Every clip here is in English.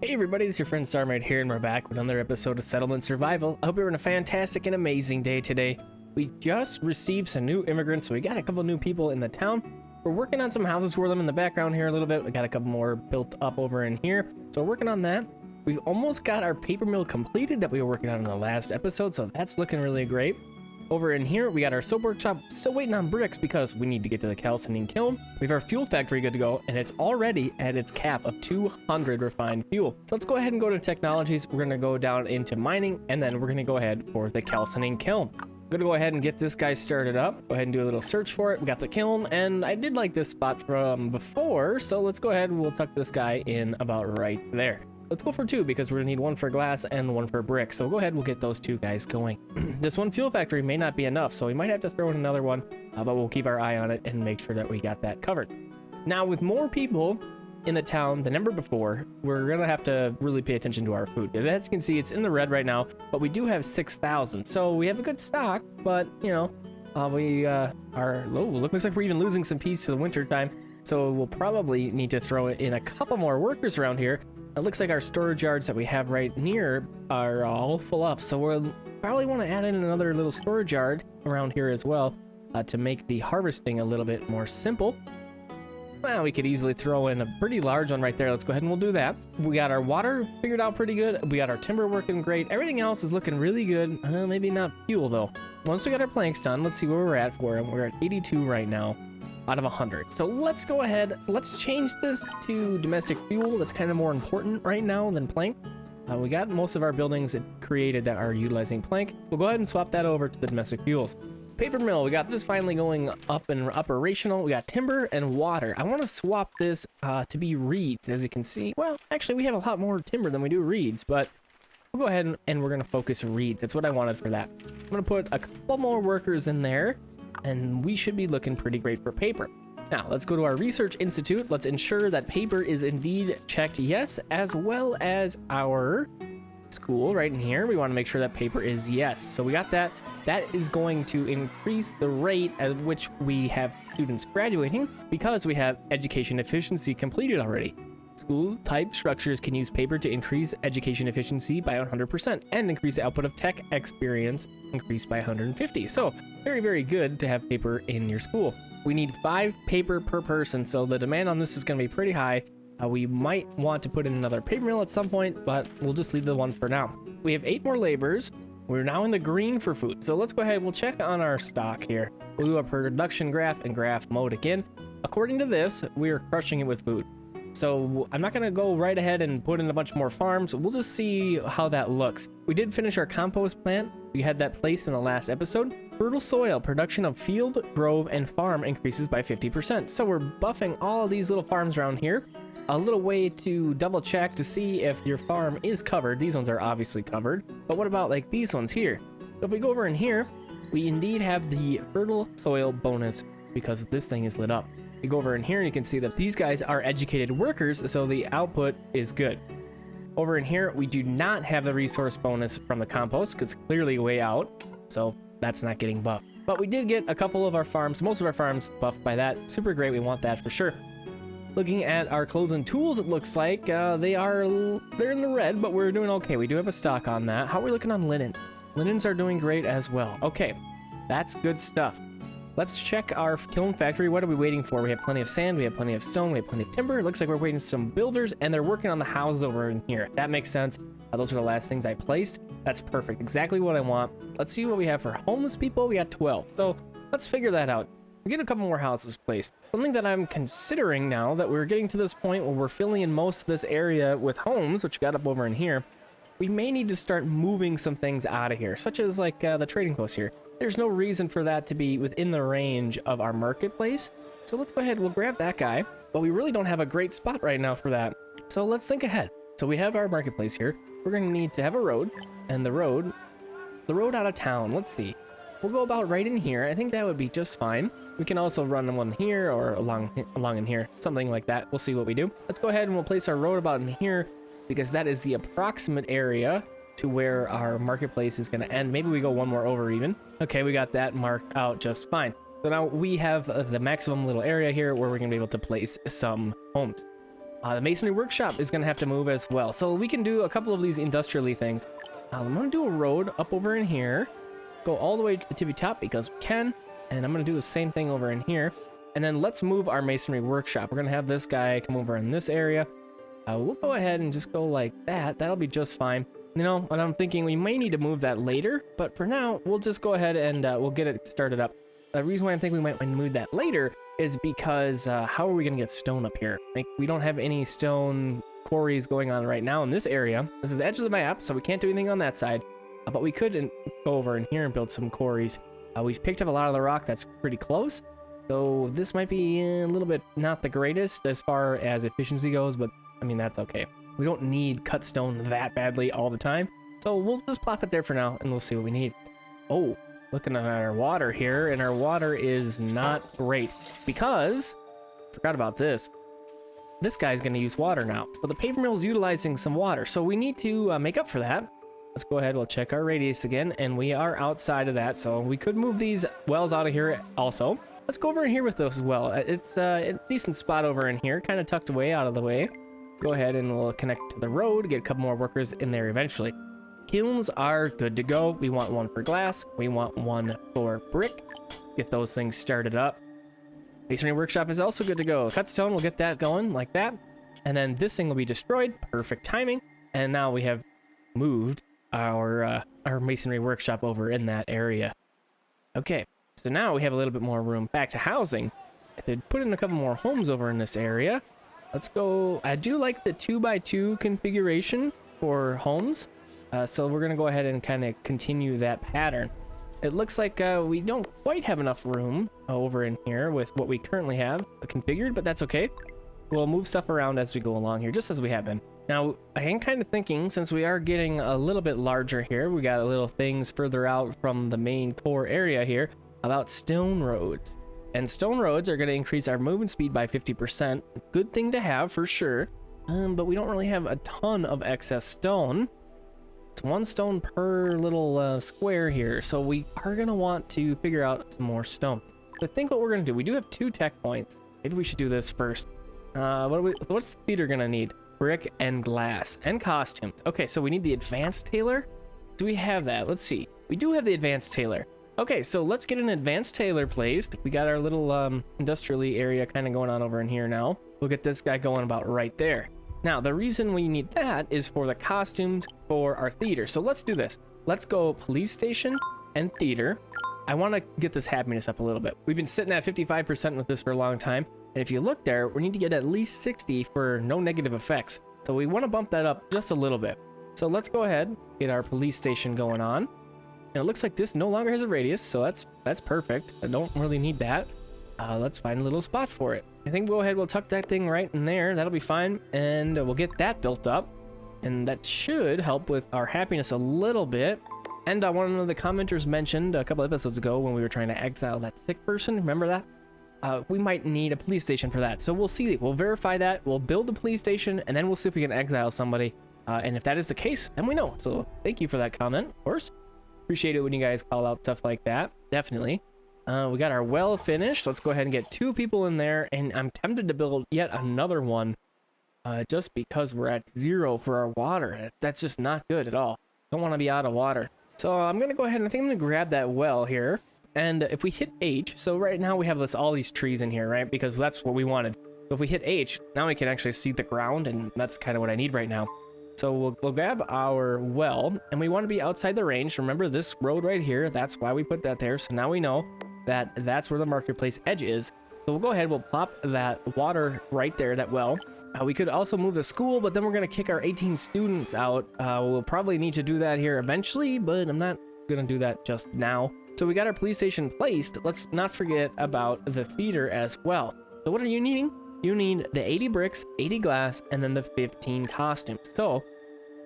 Hey everybody, it's your friend Sarmate here, and we're back with another episode of Settlement Survival. I hope you're having a fantastic and amazing day today. We just received some new immigrants, so we got a couple new people in the town. We're working on some houses for them in the background here a little bit. We got a couple more built up over in here, so we're working on that. We've almost got our paper mill completed that we were working on in the last episode, so that's looking really great. Over in here, we got our soap workshop, still waiting on bricks because we need to get to the calcining kiln. We have our fuel factory good to go, and it's already at its cap of 200 refined fuel. So let's go ahead and go to technologies. We're gonna go down into mining, and then we're gonna go ahead for the calcining kiln. I'm gonna go ahead and get this guy started up. Go ahead and do a little search for it. We got the kiln, and I did like this spot from before, so let's go ahead and we'll tuck this guy in about right there. Let's go for two because we're gonna need one for glass and one for brick. So we'll go ahead and we'll get those two guys going. This one fuel factory may not be enough, so we might have to throw in another one, but we'll keep our eye on it and make sure that we got that covered. Now, with more people in the town than ever before, we're gonna have to really pay attention to our food. As you can see, it's in the red right now, but we do have 6,000. So we have a good stock, but you know, we are low. Looks like we're even losing some peas to the winter time. So we'll probably need to throw in a couple more workers around here. It looks like our storage yards that we have right near are all full up, so we'll probably want to add in another little storage yard around here as well to make the harvesting a little bit more simple. Well, we could easily throw in a pretty large one right there. Let's go ahead and we'll do that. We got our water figured out pretty good. We got our timber working great. Everything else is looking really good. Maybe not fuel though. Once we got our planks done, let's see where we're at for them. We're at 82 right now out of 100. So let's go ahead, let's change this to domestic fuel. That's kind of more important right now than plank. We got most of our buildings created that are utilizing plank. We'll go ahead and swap that over to the domestic fuels. Paper mill, we got this finally going up and operational. We got timber and water. I want to swap this to be reeds, as you can see. Well, actually we have a lot more timber than we do reeds, but we'll go ahead and we're going to focus reeds. That's what I wanted for that. I'm going to put a couple more workers in there, and we should be looking pretty great for paper. Now, let's go to our research institute. Let's ensure that paper is indeed checked yes, as well as our school right in here. We want to make sure that paper is yes. So we got that. That is going to increase the rate at which we have students graduating because we have education efficiency completed already. School type structures can use paper to increase education efficiency by 100% and increase the output of tech experience increased by 150. So very, very good to have paper in your school. We need 5 paper per person, so the demand on this is going to be pretty high. We might want to put in another paper mill at some point, but we'll just leave the one for now. We have 8 more laborers. We're now in the green for food. So let's go ahead. We'll check on our stock here. We'll do a production graph and graph mode again. According to this, we are crushing it with food. So I'm not going to go right ahead and put in a bunch more farms. We'll just see how that looks. We did finish our compost plant. We had that placed in the last episode. Fertile soil, production of field, grove, and farm increases by 50%. So we're buffing all of these little farms around here. A little way to double check to see if your farm is covered. These ones are obviously covered. But what about like these ones here? So if we go over in here, we indeed have the fertile soil bonus because this thing is lit up. You go over in here and you can see that these guys are educated workers, so the output is good. Over in here, we do not have the resource bonus from the compost because it's clearly way out, so that's not getting buffed. But we did get a couple of our farms, most of our farms buffed by that. Super great, we want that for sure. Looking at our clothes and tools, it looks like they're in the red, but we're doing okay. We do have a stock on that. How are we looking on linens? Linens are doing great as well. Okay, that's good stuff. Let's check our kiln factory. What are we waiting for? We have plenty of sand, we have plenty of stone, we have plenty of timber. It looks like we're waiting for some builders, and they're working on the houses over in here. That makes sense. Those are the last things I placed. That's perfect. Exactly what I want. Let's see what we have for homeless people. We got 12. So let's figure that out. We get a couple more houses placed. Something that I'm considering now that we're getting to this point where we're filling in most of this area with homes, which got up over in here, we may need to start moving some things out of here, such as like the trading post here. There's no reason for that to be within the range of our marketplace. So let's go ahead, we'll grab that guy, but we really don't have a great spot right now for that. So let's think ahead. So we have our marketplace here. We're gonna need to have a road, and the road out of town, let's see. We'll go about right in here. I think that would be just fine. We can also run one here or along in here, something like that. We'll see what we do. Let's go ahead and we'll place our road about in here because that is the approximate area to where our marketplace is going to end. Maybe we go one more over even. Okay, we got that marked out just fine. So now we have the maximum little area here where we're going to be able to place some homes. The masonry workshop is going to have to move as well. So we can do a couple of these industrially things. I'm going to do a road up over in here. Go all the way to the tippy top because we can. And I'm going to do the same thing over in here. And then let's move our masonry workshop. We're going to have this guy come over in this area. We'll go ahead and just go like that. That'll be just fine. You know, and I'm thinking we may need to move that later. But for now, we'll just go ahead and we'll get it started up. The reason why I think we might move that later is because how are we going to get stone up here? Like, we don't have any stone quarries going on right now in this area. This is the edge of the map, so we can't do anything on that side. But we could go over in here and build some quarries. We've picked up a lot of the rock that's pretty close. So this might be a little bit not the greatest as far as efficiency goes, but I mean, that's okay. We don't need cut stone that badly all the time. So we'll just plop it there for now and we'll see what we need. Oh, looking at our water here, and our water is not great because, forgot about this. This guy's going to use water now. So the paper mill is utilizing some water. So we need to make up for that. Let's go ahead. We'll check our radius again, and we are outside of that. So we could move these wells out of here also. Let's go over in here with those as well. It's a decent spot over in here, kind of tucked away out of the way. Go ahead and we'll connect to the road, get a couple more workers in there eventually. Kilns are good to go. We want one for glass. We want one for brick. Get those things started up. Masonry workshop is also good to go. Cut stone, we'll get that going like that. And then this thing will be destroyed. Perfect timing. And now we have moved our masonry workshop over in that area. Okay, so now we have a little bit more room. Back to housing. I could put in a couple more homes over in this area. Let's go. I do like the 2x2 configuration for homes. So we're going to go ahead and kind of continue that pattern. It looks like we don't quite have enough room over in here with what we currently have configured, but that's okay. We'll move stuff around as we go along here, just as we have been. Now, I am kind of thinking, since we are getting a little bit larger here, we got a little things further out from the main core area here, about stone roads. And stone roads are going to increase our movement speed by 50%. Good thing to have for sure, but we don't really have a ton of excess stone. It's one stone per little square here, so we are going to want to figure out some more stone. So I think what we're going to do, we do have 2 tech points. Maybe we should do this first. What's the theater going to need? Brick and glass and costumes. Okay, so we need the advanced tailor. Do we have that? Let's see. We do have the advanced tailor. Okay, so let's get an advanced tailor placed. We got our little industrially area kind of going on over in here now. We'll get this guy going about right there. Now, the reason we need that is for the costumes for our theater. So let's do this. Let's go police station and theater. I want to get this happiness up a little bit. We've been sitting at 55% with this for a long time. And if you look there, we need to get at least 60 for no negative effects. So we want to bump that up just a little bit. So let's go ahead, get our police station going on. And it looks like this no longer has a radius, so that's perfect. I don't really need that. Let's find a little spot for it. I think we'll go ahead, we'll tuck that thing right in there. That'll be fine. And we'll get that built up. And that should help with our happiness a little bit. And one of the commenters mentioned a couple episodes ago when we were trying to exile that sick person. Remember that? We might need a police station for that. So we'll see. We'll verify that. We'll build a police station, and then we'll see if we can exile somebody. And if that is the case, then we know. So thank you for that comment, of course. Appreciate it when you guys call out stuff like that. Definitely. We got our well finished. Let's go ahead and get 2 people in there. And I'm tempted to build yet another one just because we're at 0 for our water. That's just not good at all. Don't want to be out of water. So I'm going to go ahead and I think I'm going to grab that well here. And if we hit H, so right now we have all these trees in here, right? Because that's what we wanted. So if we hit H, now we can actually see the ground, and that's kind of what I need right now. So we'll grab our well, and we want to be outside the range. Remember this road right here, that's why we put that there. So now we know that that's where the marketplace edge is. So we'll go ahead, we'll plop that water right there, that well. We could also move the school, but then we're going to kick our 18 students out. We'll probably need to do that here eventually, but I'm not going to do that just now. So we got our police station placed. Let's not forget about the theater as well. So what are you needing? You need the 80 bricks, 80 glass, and then the 15 costumes. So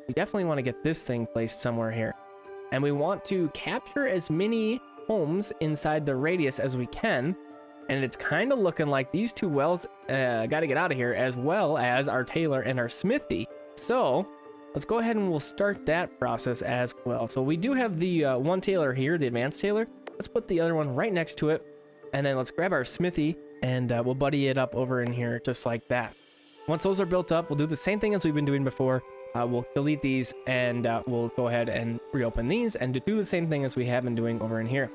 we definitely want to get this thing placed somewhere here. And we want to capture as many homes inside the radius as we can. And it's kind of looking like these 2 wells got to get out of here, as well as our tailor and our smithy. So let's go ahead and we'll start that process as well. So we do have the one tailor here, the advanced tailor. Let's put the other one right next to it. And then let's grab our smithy and we'll buddy it up over in here just like that. Once those are built up, we'll do the same thing as we've been doing before. We'll delete these and we'll go ahead and reopen these and do the same thing as we have been doing over in here.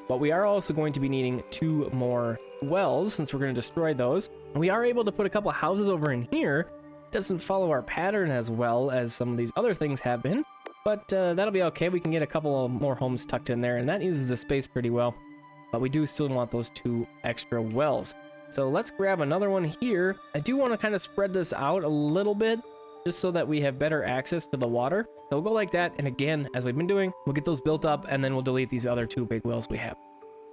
But we are also going to be needing 2 more wells since we're going to destroy those. We are able to put a couple houses over in here. Doesn't follow our pattern as well as some of these other things have been, but that'll be okay. We can get a couple more homes tucked in there, and that uses the space pretty well. But we do still want those 2 extra wells. So let's grab another one here. I do want to kind of spread this out a little bit, just so that we have better access to the water. So we'll go like that, and again, as we've been doing, we'll get those built up, and then we'll delete these other 2 big wells we have.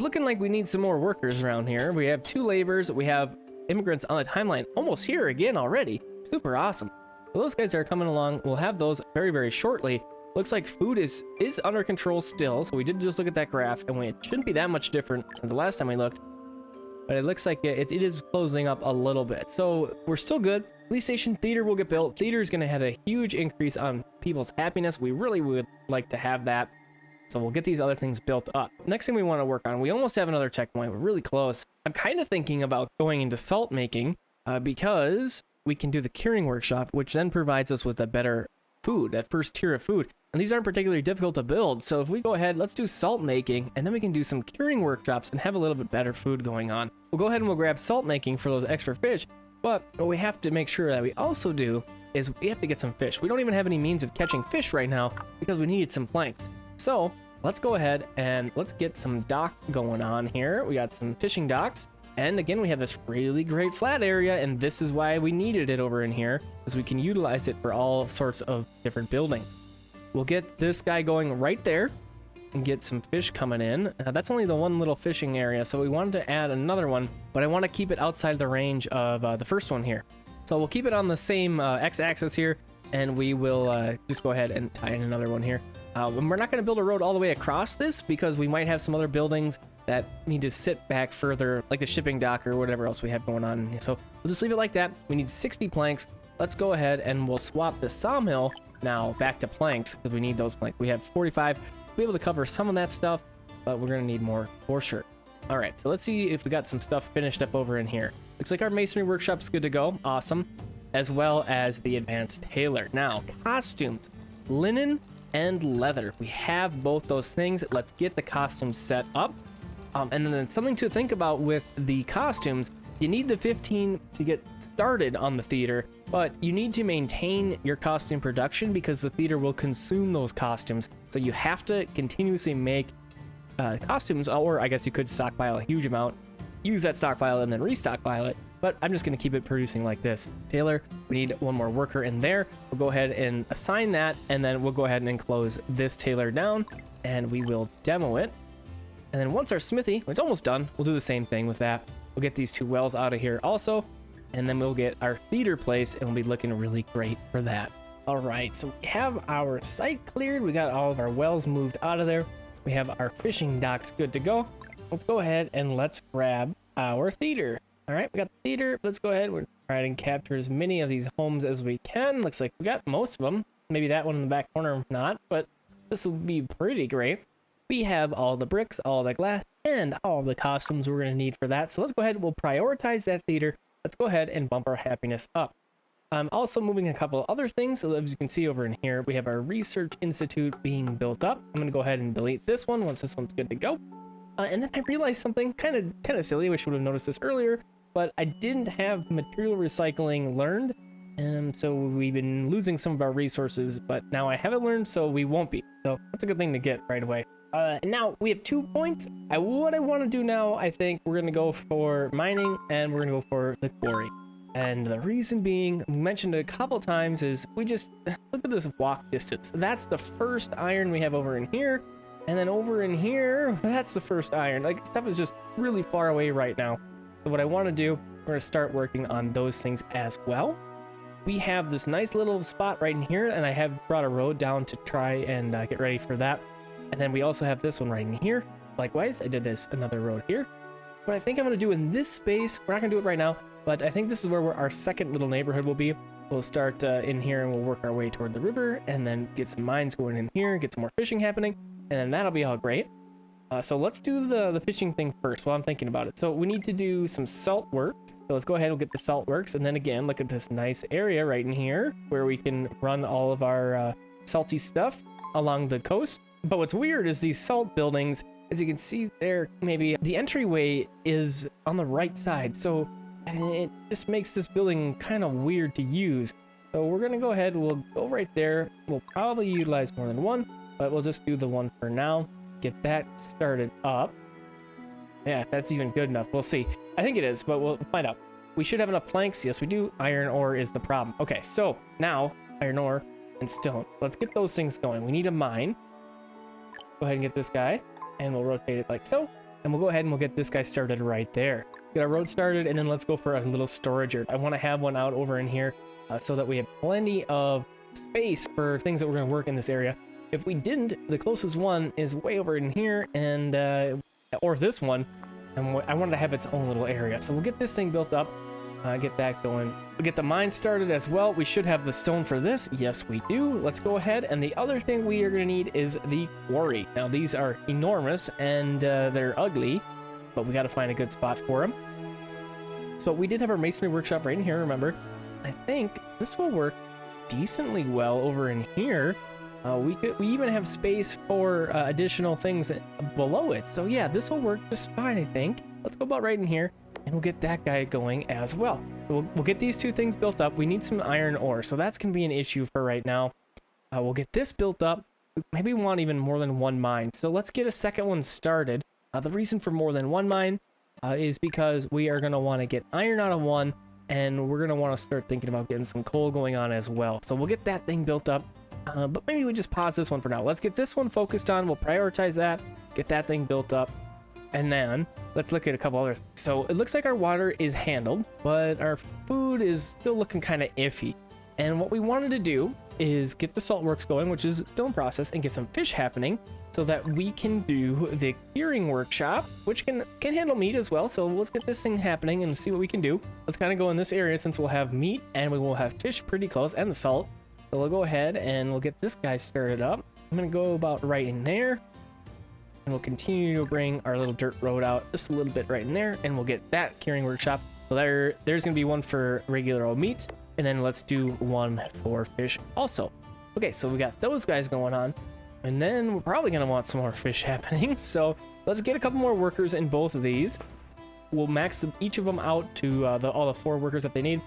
Looking like we need some more workers around here. We have 2 laborers, we have immigrants on the timeline almost here again already. Super awesome. So those guys are coming along. We'll have those very, very shortly. Looks like food is under control still, so we did just look at that graph, and it shouldn't be that much different since the last time we looked. But it looks like it is closing up a little bit. So we're still good. Police station, theater will get built. Theater is going to have a huge increase on people's happiness. We really would like to have that. So we'll get these other things built up. Next thing we want to work on, we almost have another checkpoint. We're really close. I'm kind of thinking about going into salt making because we can do the curing workshop, which then provides us with a better food, that first tier of food. And these aren't particularly difficult to build. So if we go ahead, let's do salt making, and then we can do some curing workshops and have a little bit better food going on. We'll go ahead and we'll grab salt making for those extra fish. But what we have to make sure that we also do is we have to get some fish. We don't even have any means of catching fish right now because we needed some planks. So let's go ahead and let's get some dock going on here. We got some fishing docks. And again, we have this really great flat area, and this is why we needed it over in here, because we can utilize it for all sorts of different buildings. We'll get this guy going right there and get some fish coming in. That's only the one little fishing area, so we wanted to add another one, but I want to keep it outside the range of the first one here. So we'll keep it on the same x-axis here, and we will just go ahead and tie in another one here. And we're not going to build a road all the way across this because we might have some other buildings that need to sit back further, like the shipping dock or whatever else we have going on. So we'll just leave it like that. We need 60 planks. Let's go ahead and we'll swap the sawmill now back to planks because we need those planks. We have 45. We'll be able to cover some of that stuff, but we're going to need more for sure. All right, so let's see if we got some stuff finished up over in here. Looks like our masonry workshop's good to go. Awesome. As well as the advanced tailor. Now, costumes, linen and leather. We have both those things. Let's get the costumes set up. And then something to think about with the costumes, you need the 15 to get started on the theater, but you need to maintain your costume production because the theater will consume those costumes. So you have to continuously make costumes, or I guess you could stockpile a huge amount, use that stockpile and then restockpile it. But I'm just going to keep it producing like this. Taylor, we need one more worker in there. We'll go ahead and assign that, and then we'll go ahead and enclose this tailor down, and we will demo it. And then once our smithy, it's almost done, we'll do the same thing with that. We'll get these 2 wells out of here also, and then we'll get our theater place, and we'll be looking really great for that. All right, so we have our site cleared. We got all of our wells moved out of there. We have our fishing docks good to go. Let's go ahead and let's grab our theater. All right, we got the theater. Let's go ahead. We're trying to capture as many of these homes as we can. Looks like we got most of them. Maybe that one in the back corner, not, but this will be pretty great. We have all the bricks, all the glass, and all the costumes we're going to need for that. So let's go ahead. We'll prioritize that theater. Let's go ahead and bump our happiness up. I'm also moving a couple of other things. So as you can see over in here, we have our research institute being built up. I'm going to go ahead and delete this one once this one's good to go. And then I realized something kind of silly. I wish I would have noticed this earlier, but I didn't have material recycling learned. And so we've been losing some of our resources, but now I have it learned, so we won't be. So that's a good thing to get right away. And now we have 2 points. What I want to do now, I think we're going to go for mining and we're going to go for the quarry. And the reason being, we mentioned it a couple times, is we just look at this walk distance. That's the first iron we have over in here. And then over in here, that's the first iron. Like, stuff is just really far away right now. So what I want to do, we're going to start working on those things as well. We have this nice little spot right in here, and I have brought a road down to try and get ready for that. And then we also have this one right in here. Likewise, I did this another road here. What I think I'm going to do in this space, we're not going to do it right now, but I think this is where our second little neighborhood will be. We'll start in here and we'll work our way toward the river and then get some mines going in here, get some more fishing happening, and then that'll be all great. So let's do the fishing thing first while I'm thinking about it. So we need to do some salt work. So let's go ahead and get the salt works. And then again, look at this nice area right in here where we can run all of our salty stuff along the coast. But what's weird is these salt buildings, as you can see there, maybe the entryway is on the right side. So it just makes this building kind of weird to use. So we're going to go ahead. We'll go right there. We'll probably utilize more than one, but we'll just do the one for now. Get that started up. Yeah, that's even good enough. We'll see. I think it is, but we'll find out. We should have enough planks. Yes, we do. Iron ore is the problem. Okay, so now iron ore and stone. Let's get those things going. We need a mine. Go ahead and get this guy, and we'll rotate it like so. And we'll go ahead and we'll get this guy started right there. Get our road started, and then let's go for a little storage area. I want to have one out over in here so that we have plenty of space for things that we're going to work in this area. If we didn't, the closest one is way over in here, and or this one, and I wanted to have its own little area. So we'll get this thing built up, get that going. We'll get the mine started as well. We should have the stone for this. Yes, we do. Let's go ahead. And the other thing we are going to need is the quarry. Now, these are enormous, and they're ugly, but we got to find a good spot for them. So we did have our masonry workshop right in here, remember? I think this will work decently well over in here. We even have space for additional things below it. So yeah, this will work just fine, I think. Let's go about right in here, and we'll get that guy going as well. We'll get these two things built up. We need some iron ore, so that's going to be an issue for right now. We'll get this built up. Maybe we want even more than one mine. So let's get a second one started. The reason for more than one mine is because we are going to want to get iron out of one, and we're going to want to start thinking about getting some coal going on as well. So we'll get that thing built up. But maybe we just pause this one for now. Let's get this one focused on. We'll prioritize that, get that thing built up, and then let's look at a couple others. So it looks like our water is handled, but our food is still looking kind of iffy. And what we wanted to do is get the salt works going, which is still in process, and get some fish happening so that we can do the curing workshop, which can handle meat as well. So let's get this thing happening and see what we can do. Let's kind of go in this area since we'll have meat and we will have fish pretty close, and the salt. So we'll go ahead and we'll get this guy started up. I'm going to go about right in there. And we'll continue to bring our little dirt road out just a little bit right in there. And we'll get that curing workshop. So there's going to be one for regular old meats. And then let's do one for fish also. Okay, so we got those guys going on. And then we're probably going to want some more fish happening. So let's get a couple more workers in both of these. We'll max each of them out to all the 4 workers that they need.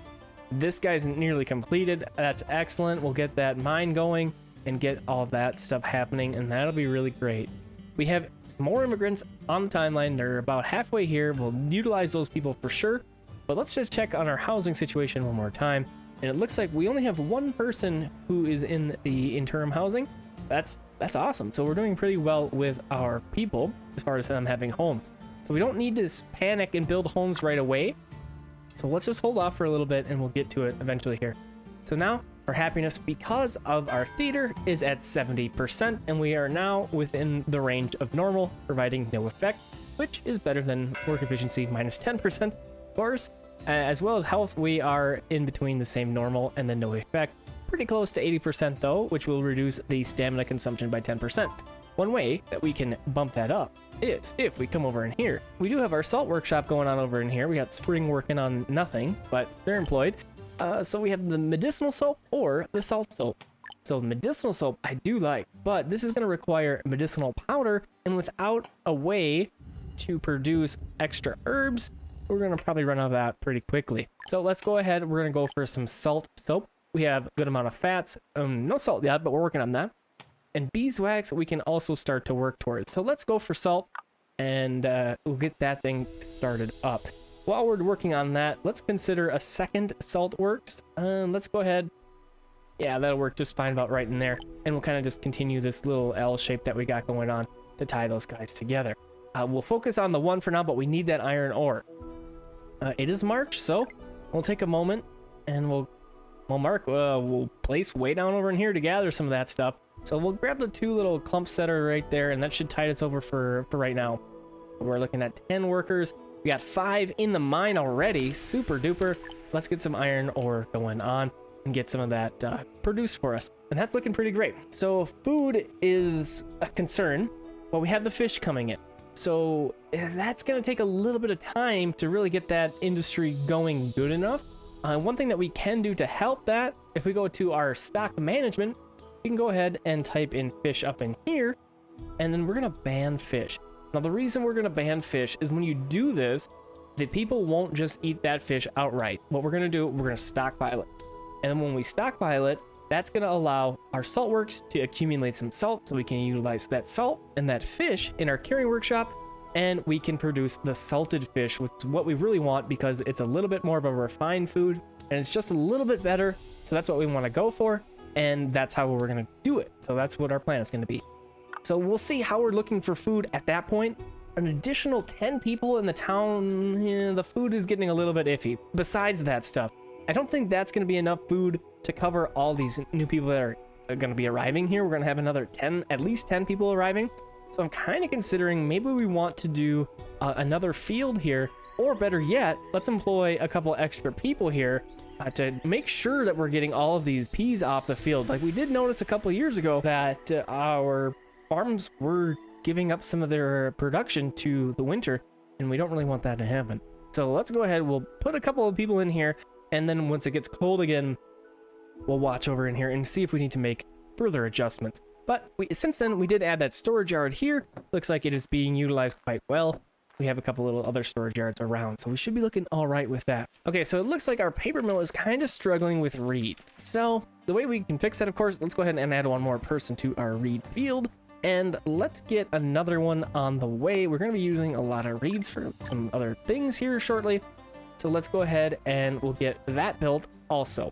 This guy's nearly completed. That's excellent. We'll get that mine going and get all that stuff happening, and that'll be really great. We have more immigrants on the timeline. They're about halfway here. We'll utilize those people for sure, but let's just check on our housing situation one more time. And it looks like we only have one person who is in the interim housing. That's awesome. So we're doing pretty well with our people as far as them having homes. So we don't need to panic and build homes right away. So let's just hold off for a little bit and we'll get to it eventually here. So now our happiness because of our theater is at 70%, and we are now within the range of normal, providing no effect, which is better than work efficiency minus 10%. Of course, as well as health, we are in between the same normal and the no effect. Pretty close to 80% though, which will reduce the stamina consumption by 10%. One way that we can bump that up is if we come over in here. We do have our salt workshop going on over in here. We got Spring working on nothing, but they're employed. So we have the medicinal soap or the salt soap. So medicinal soap I do like, but this is going to require medicinal powder, and without a way to produce extra herbs, we're going to probably run out of that pretty quickly. So let's go ahead. We're going to go for some salt soap. We have a good amount of fats. No salt yet, but we're working on that. And beeswax we can also start to work towards. So let's go for salt, and we'll get that thing started up. While we're working on that, let's consider a second salt works. Let's go ahead. Yeah, that'll work just fine about right in there. And we'll kind of just continue this little L shape that we got going on to tie those guys together. We'll focus on the one for now, but we need that iron ore. It is March, so we'll take a moment and we'll place way down over in here to gather some of that stuff. So we'll grab the 2 little clumps that are right there, and that should tide us over for right now. We're looking at 10 workers. We got 5 in the mine already. Super duper. Let's get some iron ore going on and get some of that produced for us. And that's looking pretty great. So food is a concern, but we have the fish coming in. So that's going to take a little bit of time to really get that industry going good enough. One thing that we can do to help that, if we go to our stock management, we can go ahead and type in fish up in here, and then we're going to ban fish. Now, the reason we're going to ban fish is when you do this, the people won't just eat that fish outright. What we're going to do, we're going to stockpile it. And then when we stockpile it, that's going to allow our salt works to accumulate some salt so we can utilize that salt and that fish in our curing workshop, and we can produce the salted fish, which is what we really want because it's a little bit more of a refined food and it's just a little bit better. So that's what we want to go for, and that's how we're going to do it. So that's what our plan is going to be. So we'll see how we're looking for food at that point. An additional 10 people in the town, the food is getting a little bit iffy. Besides that stuff, I don't think that's going to be enough food to cover all these new people that are going to be arriving here. We're going to have another 10, at least 10 people arriving. So I'm kind of considering maybe we want to do another field here, or better yet, let's employ a couple extra people here to make sure that we're getting all of these peas off the field. Like we did notice a couple years ago that our farms were giving up some of their production to the winter, and we don't really want that to happen. So let's go ahead, we'll put a couple of people in here, and then once it gets cold again, we'll watch over in here and see if we need to make further adjustments. But since then, we did add that storage yard here. Looks like it is being utilized quite well. We have a couple little other storage yards around, so we should be looking all right with that. Okay, so it looks like our paper mill is kind of struggling with reeds. So the way we can fix that, of course, let's go ahead and add one more person to our reed field. And let's get another one on the way. We're going to be using a lot of reeds for some other things here shortly. So let's go ahead and we'll get that built also.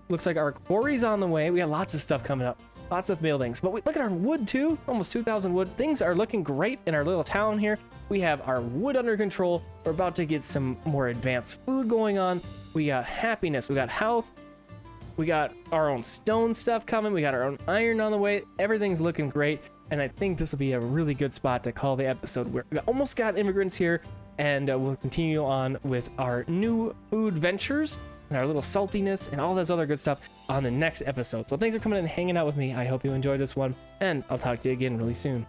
Looks like our quarry's on the way. We got lots of stuff coming up. Lots of buildings. But look at our wood too. Almost 2,000 wood. Things are looking great in our little town here. We have our wood under control. We're about to get some more advanced food going on. We got happiness. We got health. We got our own stone stuff coming. We got our own iron on the way. Everything's looking great. And I think this will be a really good spot to call the episode. We almost got immigrants here, and we'll continue on with our new food ventures and our little saltiness and all this other good stuff on the next episode. So thanks for coming in and hanging out with me. I hope you enjoyed this one, and I'll talk to you again really soon.